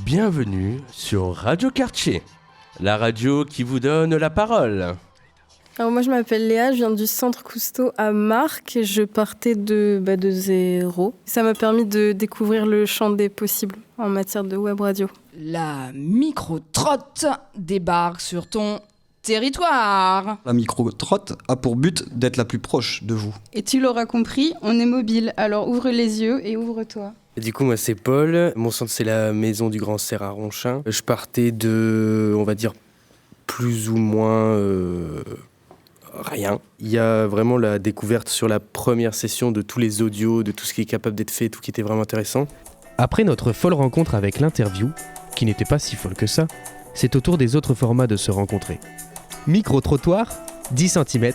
Bienvenue sur Radio Quartier, la radio qui vous donne la parole. Alors moi je m'appelle Léa, je viens du centre Cousteau à Marques. Je partais de zéro. Ça m'a permis de découvrir le champ des possibles en matière de web radio. La micro-trotte débarque sur ton territoire. La micro-trotte a pour but d'être la plus proche de vous. Et tu l'auras compris, on est mobile, alors ouvre les yeux et ouvre-toi. Du coup, moi, c'est Paul. Mon centre, c'est la maison du Grand Cerf à Ronchin. Je partais de, on va dire, plus ou moins rien. Il y a vraiment la découverte sur la première session de tous les audios, de tout ce qui est capable d'être fait, tout qui était vraiment intéressant. Après notre folle rencontre avec l'interview, qui n'était pas si folle que ça, c'est au tour des autres formats de se rencontrer. Micro-trottoir, 10 cm,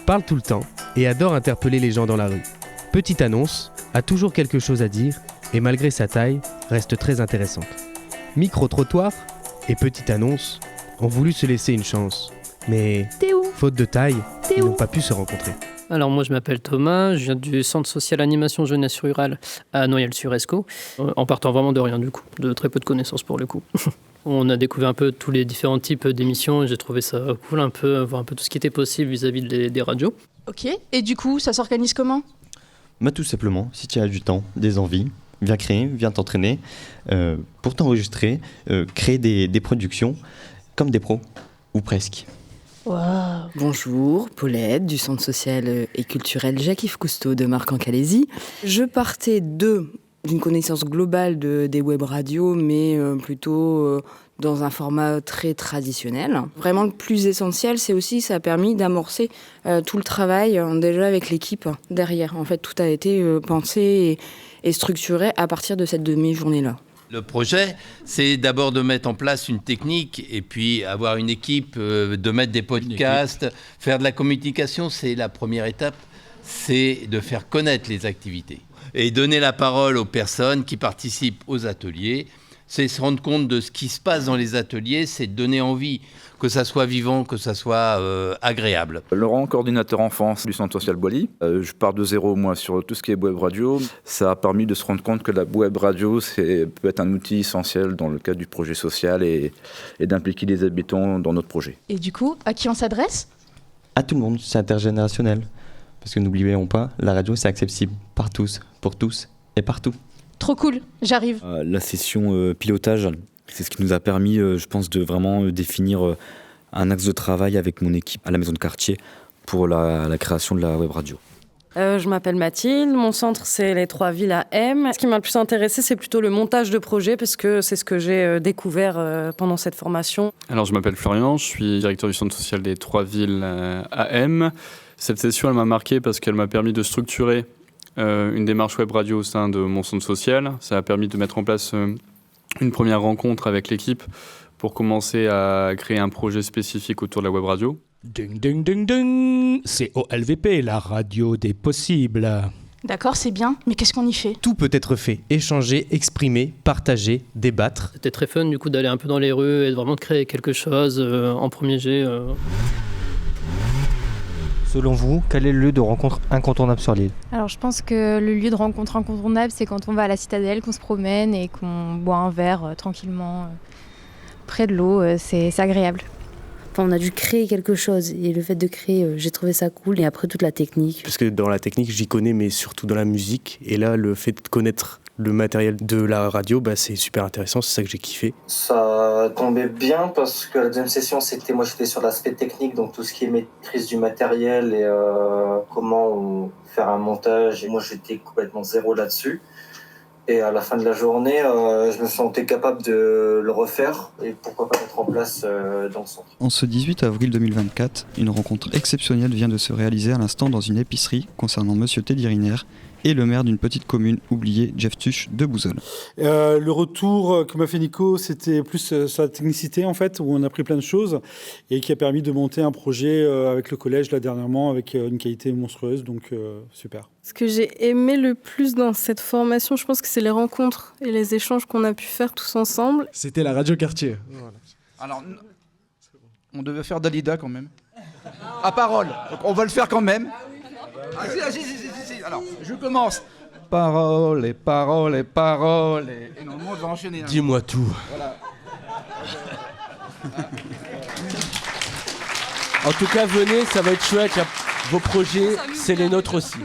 parle tout le temps et adore interpeller les gens dans la rue. Petite annonce, a toujours quelque chose à dire et malgré sa taille, reste très intéressante. Micro-trottoir et petite annonce ont voulu se laisser une chance. Mais, faute de taille, ils n'ont pas pu se rencontrer. Alors moi je m'appelle Thomas, je viens du centre social animation jeunesse rurale à Noyelles-sur-Escaut, en partant vraiment de rien du coup, de très peu de connaissances pour le coup. On a découvert un peu tous les différents types d'émissions et j'ai trouvé ça cool voir un peu tout ce qui était possible vis-à-vis des radios. Ok, et du coup ça s'organise comment ? Tout simplement, si tu as du temps, des envies, viens créer, viens t'entraîner pour t'enregistrer, créer des productions comme des pros, ou presque. Wow. Bonjour, Paulette du centre social et culturel Jacques-Yves Cousteau de Marc-en-Calaisis. Je partais d'une connaissance globale des web radios, mais plutôt dans un format très traditionnel. Vraiment le plus essentiel, c'est aussi ça a permis d'amorcer tout le travail déjà avec l'équipe derrière. En fait, tout a été pensé et structuré à partir de cette demi-journée-là. Le projet, c'est d'abord de mettre en place une technique et puis avoir une équipe, de mettre des podcasts, faire de la communication, c'est la première étape, c'est de faire connaître les activités et donner la parole aux personnes qui participent aux ateliers. C'est se rendre compte de ce qui se passe dans les ateliers, c'est donner envie, que ça soit vivant, que ça soit agréable. Laurent, coordinateur enfance du centre social Boilly. Je pars de zéro, moi, sur tout ce qui est web radio. Ça a permis de se rendre compte que la web radio peut être un outil essentiel dans le cadre du projet social et d'impliquer les habitants dans notre projet. Et du coup, à qui on s'adresse ? À tout le monde, c'est intergénérationnel. Parce que n'oublions pas, la radio, c'est accessible par tous, pour tous et partout. Trop cool, j'arrive. La session pilotage, c'est ce qui nous a permis, je pense, de vraiment définir un axe de travail avec mon équipe à la maison de quartier pour la création de la web radio. Je m'appelle Mathilde, mon centre c'est les 3 villes à M. Ce qui m'a le plus intéressé c'est plutôt le montage de projet parce que c'est ce que j'ai découvert pendant cette formation. Alors je m'appelle Florian, je suis directeur du centre social des 3 villes à M. Cette session elle m'a marqué parce qu'elle m'a permis de structurer une démarche web radio au sein de mon centre social. Ça a permis de mettre en place une première rencontre avec l'équipe pour commencer à créer un projet spécifique autour de la web radio. Ding ding ding ding, c'est OLVP, la radio des possibles. D'accord, c'est bien, mais qu'est-ce qu'on y fait ? Tout peut être fait, échanger, exprimer, partager, débattre. C'était très fun du coup d'aller un peu dans les rues et vraiment de créer quelque chose en premier jet. Selon vous, quel est le lieu de rencontre incontournable sur l'île ? Alors je pense que le lieu de rencontre incontournable, c'est quand on va à la citadelle, qu'on se promène et qu'on boit un verre tranquillement près de l'eau, c'est agréable. Enfin, on a dû créer quelque chose et le fait de créer, j'ai trouvé ça cool et après toute la technique. Parce que dans la technique, j'y connais, mais surtout dans la musique. Et là, le fait de connaître le matériel de la radio, c'est super intéressant, c'est ça que j'ai kiffé. Ça tombait bien parce que la deuxième session, moi j'étais sur l'aspect technique, donc tout ce qui est maîtrise du matériel et comment faire un montage. Et moi j'étais complètement zéro là-dessus. Et à la fin de la journée, je me sentais capable de le refaire et pourquoi pas mettre en place dans le centre. En ce 18 avril 2024, une rencontre exceptionnelle vient de se réaliser à l'instant dans une épicerie concernant Monsieur Teddy Riner et le maire d'une petite commune oubliée, Jeff Tuch de Bouzols. Le retour que m'a fait Nico, c'était plus sa technicité en fait, où on a appris plein de choses et qui a permis de monter un projet avec le collège là dernièrement avec une qualité monstrueuse, donc super. Ce que j'ai aimé le plus dans cette formation, je pense que c'est les rencontres et les échanges qu'on a pu faire tous ensemble. C'était la radio quartier. Voilà. Alors, on devait faire Dalida quand même. À parole. Donc, on va le faire quand même. Ah, si. Alors, je commence. parole, et parole, et parole. Et non, le monde va enchaîner. Hein. Dis-moi tout. Voilà. En tout cas, venez, ça va être chouette. Vos projets, c'est les nôtres aussi.